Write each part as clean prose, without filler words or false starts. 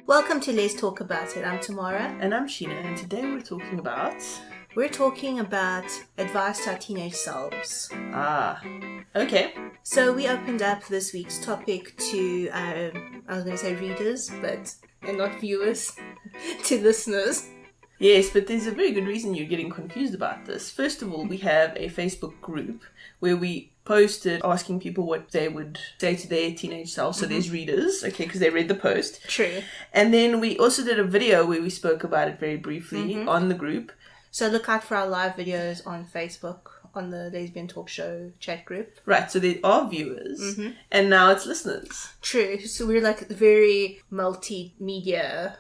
Welcome to Let's Talk About It. I'm Tamara. And I'm Sheena, and today we're talking about advice to our teenage selves. Okay. So we opened up this week's topic to, I was going to say readers, and not viewers, to listeners. Yes, but there's a very good reason you're getting confused about this. First of all, we have a Facebook group where we posted asking people what they would say to their teenage self. So there's readers, okay, because they read the post. True. And then we also did a video where we spoke about it very briefly on the group. So look out for our live videos on Facebook, on the Lesbian Talk Show chat group. Right, so there are viewers, and now it's listeners. True. So we're like very multimedia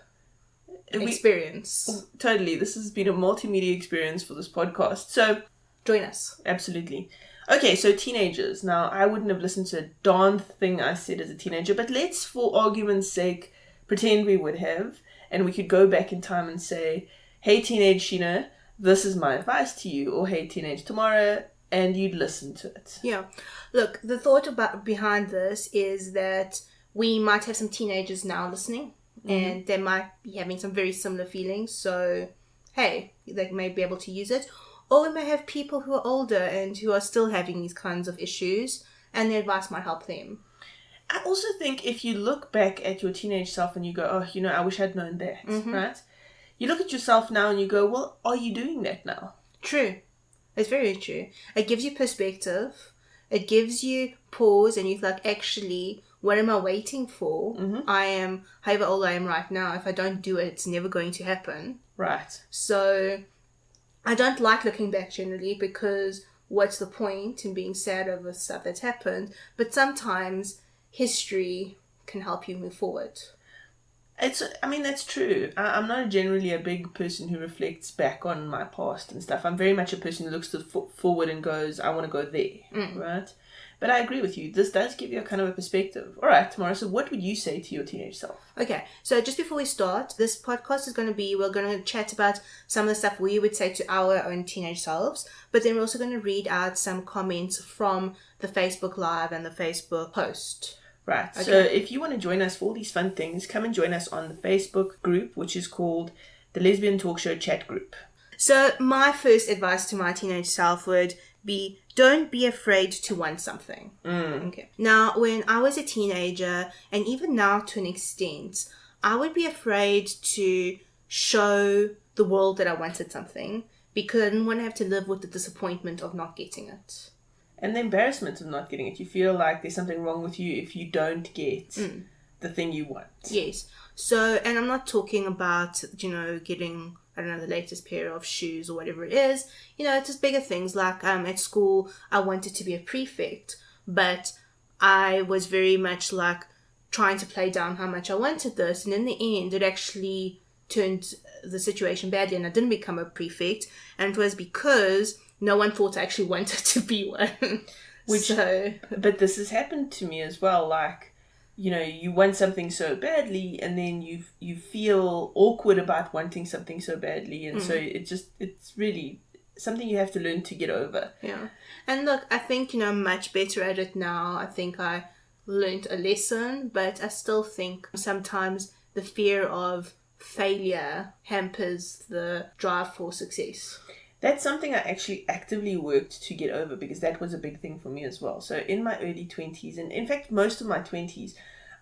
experience. Totally. This has been a multimedia experience for this podcast. So join us. Absolutely. Okay, so teenagers. Now, I wouldn't have listened to a darn thing I said as a teenager, but let's, for argument's sake, pretend we would have, and we could go back in time and say, hey, teenage Sheena, this is my advice to you, or hey, teenage Tamara, and you'd listen to it. Yeah. Look, the thought behind this is that we might have some teenagers now listening, and they might be having some very similar feelings, so, hey, they may be able to use it. Or we may have people who are older and who are still having these kinds of issues, and the advice might help them. I also think if you look back at your teenage self and you go, oh, I wish I'd known that, right? You look at yourself now and you go, well, are you doing that now? True. It's very true. It gives you perspective. It gives you pause, and you're like, actually, what am I waiting for? I am, however old I am right now, if I don't do it, it's never going to happen. Right. So I don't like looking back generally, because what's the point in being sad over stuff that's happened? But sometimes history can help you move forward. That's true. I'm not generally a big person who reflects back on my past and stuff. I'm very much a person who looks forward and goes, I want to go there, right? But I agree with you. This does give you a kind of a perspective. All right, Tamara, so what would you say to your teenage self? Okay, so just before we start, this podcast is we're going to chat about some of the stuff we would say to our own teenage selves, but then we're also going to read out some comments from the Facebook Live and the Facebook post. Right, okay. So if you want to join us for all these fun things, come and join us on the Facebook group, which is called the Lesbian Talk Show chat group. So my first advice to my teenage self would be, don't be afraid to want something. Okay. Now, when I was a teenager, and even now to an extent, I would be afraid to show the world that I wanted something, because I didn't want to have to live with the disappointment of not getting it. And the embarrassment of not getting it. You feel like there's something wrong with you if you don't get the thing you want. Yes. So, and I'm not talking about, getting, I don't know, the latest pair of shoes or whatever it is. It's just bigger things. Like at school, I wanted to be a prefect, but I was very much like trying to play down how much I wanted this. And in the end, it actually turned the situation badly, and I didn't become a prefect. And it was because no one thought I actually wanted to be one. But this has happened to me as well. Like, you want something so badly, and then you feel awkward about wanting something so badly, and so it's really something you have to learn to get over. Yeah. And look, I think, I'm much better at it now. I think I learned a lesson, but I still think sometimes the fear of failure hampers the drive for success. That's something I actually actively worked to get over, because that was a big thing for me as well. So in my early 20s, and in fact most of my 20s,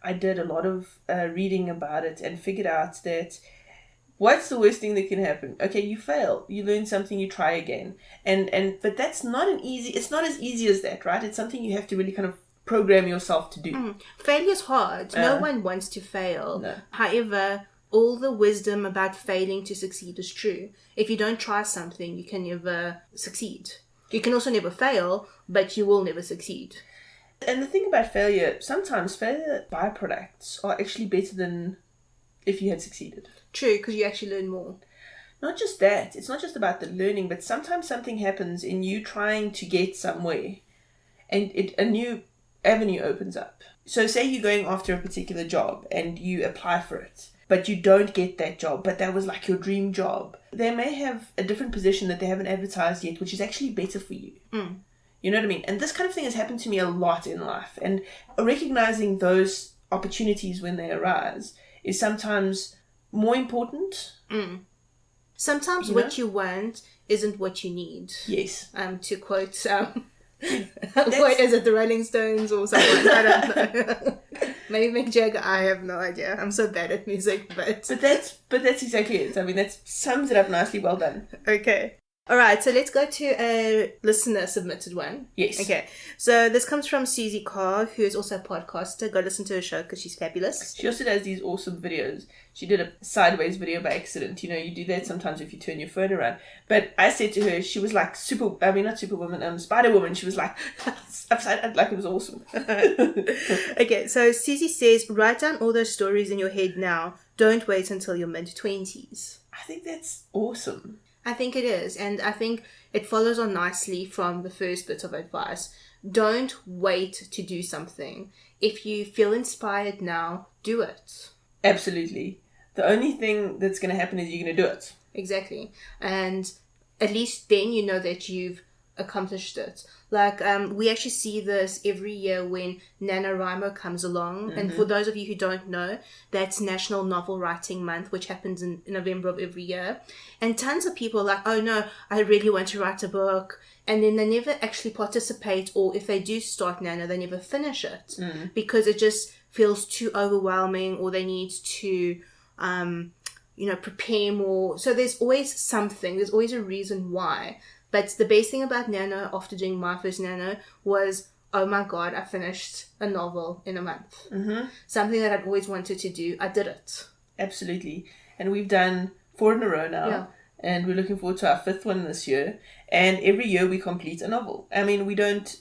I did a lot of reading about it and figured out that what's the worst thing that can happen? Okay, you fail. You learn something, you try again. But that's it's not as easy as that, right? It's something you have to really kind of program yourself to do. Failure's hard. No one wants to fail. No. However, all the wisdom about failing to succeed is true. If you don't try something, you can never succeed. You can also never fail, but you will never succeed. And the thing about failure, sometimes failure byproducts are actually better than if you had succeeded. True, because you actually learn more. Not just that. It's not just about the learning, but sometimes something happens in you trying to get somewhere, and a new avenue opens up. So say you're going after a particular job and you apply for it, but you don't get that job, but that was like your dream job. They may have a different position that they haven't advertised yet, which is actually better for you. You know what I mean? And this kind of thing has happened to me a lot in life. And recognizing those opportunities when they arise is sometimes more important. Sometimes what you want isn't what you need. Yes. To quote, what is it, the Rolling Stones or someone? I don't know. Maybe Mick Jagger. I have no idea. I'm so bad at music, but that's exactly it. I mean, that sums it up nicely. Well done. Okay. All right, so let's go to a listener submitted one. Yes. Okay, so this comes from Susie Carr, who is also a podcaster. Go listen to her show because she's fabulous. She also does these awesome videos. She did a sideways video by accident. You know, you do that sometimes if you turn your phone around. But I said to her, she was like not Superwoman, Spider-Woman. She was like upside, like it was awesome. Okay, so Susie says, write down all those stories in your head now. Don't wait until your mid-20s. I think that's awesome. I think it is, and I think it follows on nicely from the first bit of advice. Don't wait to do something. If you feel inspired now, do it. Absolutely. The only thing that's going to happen is you're going to do it. Exactly. And at least then you know that you've accomplished it. Like, we actually see this every year when NaNoWriMo comes along. And for those of you who don't know, that's National Novel Writing Month, which happens in November of every year. And tons of people are like, oh no, I really want to write a book. And then they never actually participate, or if they do start Nano, they never finish it because it just feels too overwhelming, or they need to, prepare more. So there's always something, there's always a reason why. But the best thing about Nano, after doing my first Nano, was, oh my God, I finished a novel in a month. Something that I'd always wanted to do. I did it. Absolutely. And we've done 4 in a row now. Yeah. And we're looking forward to our 5th one this year. And every year we complete a novel. I mean, we don't,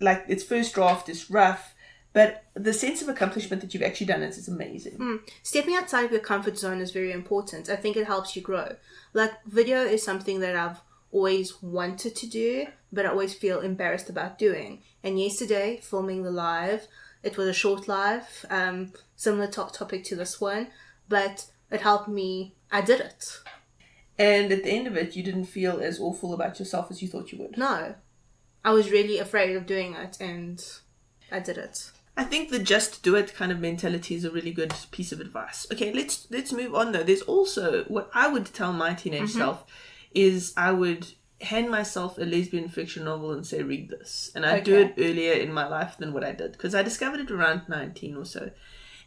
its first draft is rough, but the sense of accomplishment that you've actually done it is amazing. Stepping outside of your comfort zone is very important. I think it helps you grow. Like, video is something that I've always wanted to do, but I always feel embarrassed about doing. And yesterday, filming the live, it was a short live, similar topic to this one, but it helped me. I did it. And at the end of it, you didn't feel as awful about yourself as you thought you would. No. I was really afraid of doing it, and I did it. I think the just do it kind of mentality is a really good piece of advice. Okay, let's move on though. There's also what I would tell my teenage self is I would hand myself a lesbian fiction novel and say, read this. And I'd do it earlier in my life than what I did, because I discovered it around 19 or so.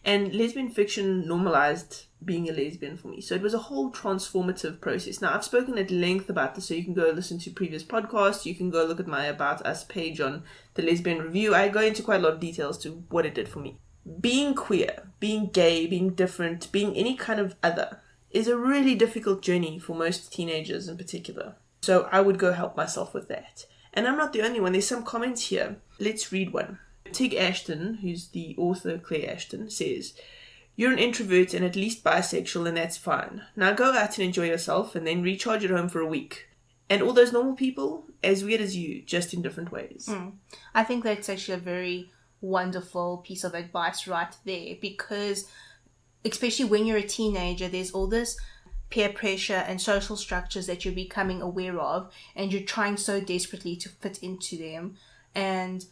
And lesbian fiction normalized being a lesbian for me. So it was a whole transformative process. Now, I've spoken at length about this, so you can go listen to previous podcasts. You can go look at my About Us page on the Lesbian Review. I go into quite a lot of details to what it did for me. Being queer, being gay, being different, being any kind of other is a really difficult journey for most teenagers in particular. So I would go help myself with that. And I'm not the only one. There's some comments here. Let's read one. Tig Ashton, who's the author, Claire Ashton, says, you're an introvert and at least bisexual, and that's fine. Now go out and enjoy yourself and then recharge at home for a week. And all those normal people, as weird as you, just in different ways. I think that's actually a very wonderful piece of advice right there, because especially when you're a teenager, there's all this peer pressure and social structures that you're becoming aware of, and you're trying so desperately to fit into them. And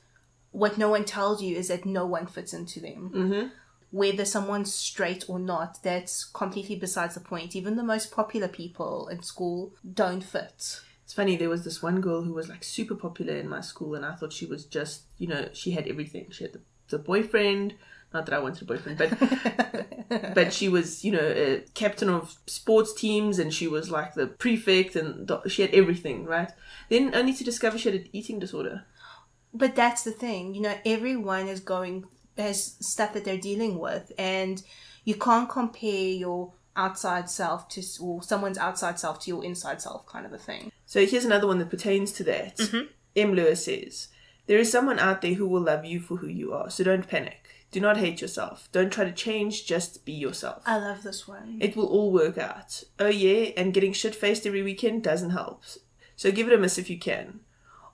what no one tells you is that no one fits into them. Whether someone's straight or not, that's completely besides the point. Even the most popular people in school don't fit. It's funny, there was this one girl who was super popular in my school, and I thought she was just, she had everything. She had the boyfriend. Not that I wanted a boyfriend, but but she was, a captain of sports teams, and she was like the prefect, and she had everything, right? Then only to discover she had an eating disorder. But that's the thing, everyone has stuff that they're dealing with, and you can't compare your outside self or someone's outside self to your inside self, kind of a thing. So here's another one that pertains to that. M. Lewis says, there is someone out there who will love you for who you are, so don't panic. Do not hate yourself. Don't try to change, just be yourself. I love this one. It will all work out. Oh yeah, and getting shit-faced every weekend doesn't help. So give it a miss if you can.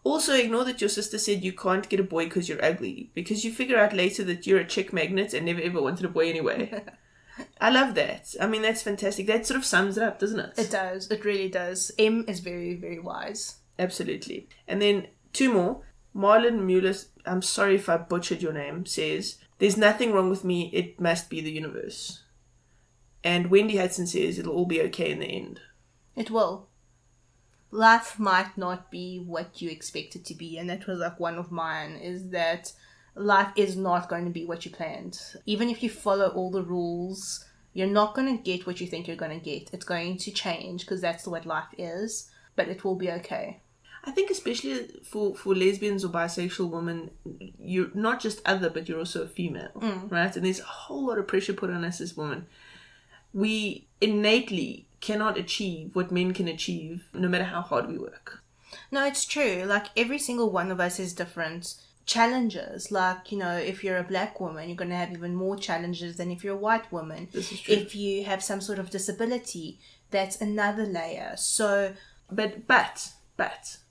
Also, ignore that your sister said you can't get a boy because you're ugly, because you figure out later that you're a chick magnet and never ever wanted a boy anyway. I love that. I mean, that's fantastic. That sort of sums it up, doesn't it? It does. It really does. M is very, very wise. Absolutely. And then 2 more. Marlon Mueller, I'm sorry if I butchered your name, says, there's nothing wrong with me. It must be the universe. And Wendy Hudson says it'll all be okay in the end. It will. Life might not be what you expect it to be, and that was like one of mine, is that life is not going to be what you planned. Even if you follow all the rules, you're not going to get what you think you're going to get. It's going to change because that's what life is, but it will be okay. I think especially for lesbians or bisexual women, you're not just other, but you're also a female, right? And there's a whole lot of pressure put on us as women. We innately cannot achieve what men can achieve, no matter how hard we work. No, it's true. Like, every single one of us has different challenges. Like, you know, if you're a black woman, you're going to have even more challenges than if you're a white woman. This is true. If you have some sort of disability, that's another layer. So, but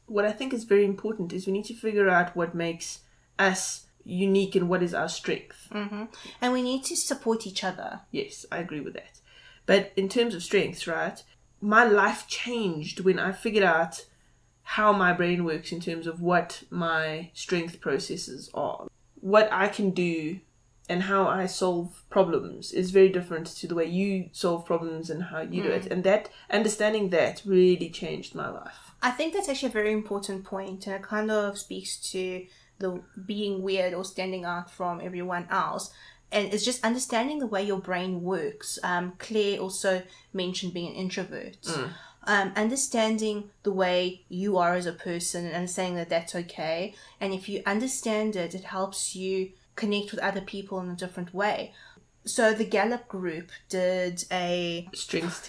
what I think is very important is we need to figure out what makes us unique and what is our strength. And we need to support each other. Yes, I agree with that. But in terms of strengths, right, my life changed when I figured out how my brain works in terms of what my strength processes are. What I can do and how I solve problems is very different to the way you solve problems and how you do it. And that understanding that really changed my life. I think that's actually a very important point, and it kind of speaks to the being weird or standing out from everyone else. And it's just understanding the way your brain works. Claire also mentioned being an introvert. Understanding the way you are as a person and understanding that that's okay. And if you understand it, it helps you connect with other people in a different way. So the Gallup group did a strengths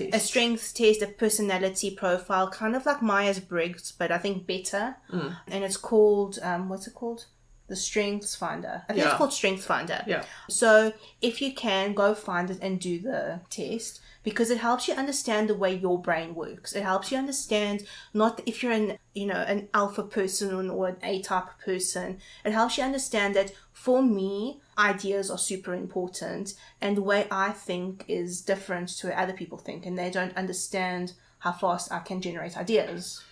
test, a personality profile, kind of like Myers-Briggs, but I think better. And it's called, what's it called? The Strengths Finder. I think it's called Strengths Finder. Yeah. So if you can, go find it and do the test, because it helps you understand the way your brain works. It helps you understand, not if you're an alpha person or an A-type person. It helps you understand that for me, ideas are super important, and the way I think is different to what other people think, and they don't understand how fast I can generate ideas.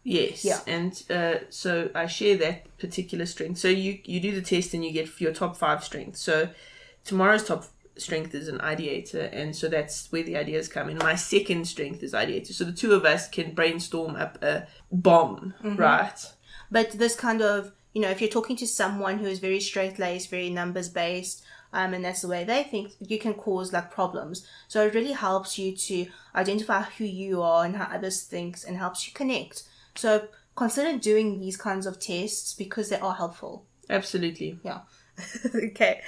Yes. Yeah. And so I share that particular strength. So you do the test and you get your top 5 strengths. So Tamara's top strength is an ideator, and so that's where the ideas come in. My second strength is ideator. So the two of us can brainstorm up a bomb, right? But this kind of, if you're talking to someone who is very straight-laced, very numbers-based, and that's the way they think, you can cause like problems. So it really helps you to identify who you are and how others think, and helps you connect. So consider doing these kinds of tests because they are helpful. Absolutely. Yeah. Okay.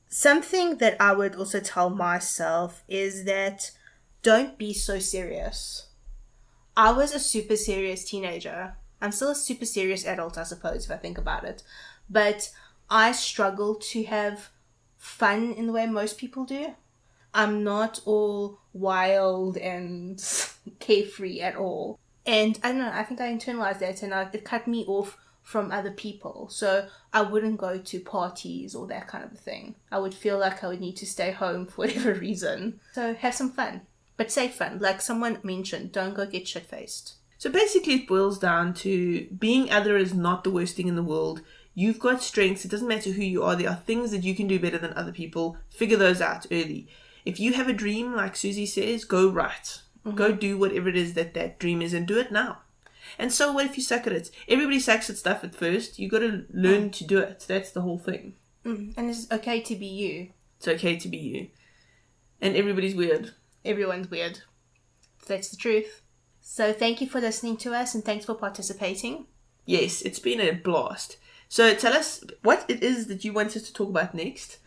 Something that I would also tell myself is that don't be so serious. I was a super serious teenager. I'm still a super serious adult, I suppose, if I think about it. But I struggle to have fun in the way most people do. I'm not all wild and carefree at all. And I don't know, I think I internalized that, and it cut me off from other people. So I wouldn't go to parties or that kind of a thing. I would feel like I would need to stay home for whatever reason. So have some fun, but safe fun. Like someone mentioned, don't go get shit-faced. So basically it boils down to being other is not the worst thing in the world. You've got strengths. It doesn't matter who you are. There are things that you can do better than other people. Figure those out early. If you have a dream, like Susie says, go right. Go do whatever it is that dream is, and do it now. And so what if you suck at it? Everybody sucks at stuff at first. You got to learn to do it. That's the whole thing. And it's okay to be you. It's okay to be you. And everybody's weird. Everyone's weird. That's the truth. So thank you for listening to us, and thanks for participating. Yes, it's been a blast. So tell us what it is that you want us to talk about next.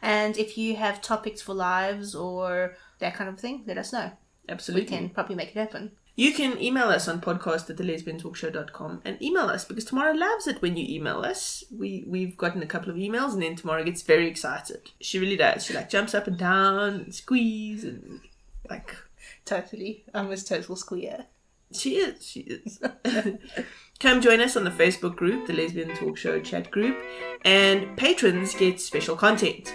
And if you have topics for lives or that kind of thing, let us know. Absolutely. We can probably make it happen. You can email us on podcast@thelesbiantalkshow.com and email us, because Tamara loves it when you email us. We've gotten a couple of emails, and then Tamara gets very excited. She really does. She jumps up and down and squeeze and Totally. I'm a total squeer. She is. Come join us on the Facebook group, the Lesbian Talk Show chat group, and patrons get special content.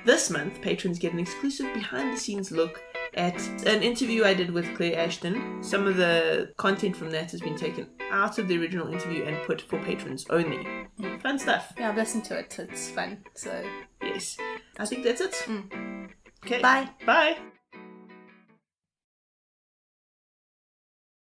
This month, patrons get an exclusive behind-the-scenes look at an interview I did with Claire Ashton. Some of the content from that has been taken out of the original interview and put for patrons only. Fun stuff. Yeah, I've listened to it. It's fun. So yes. I think that's it. Mm. Okay. Bye. Bye.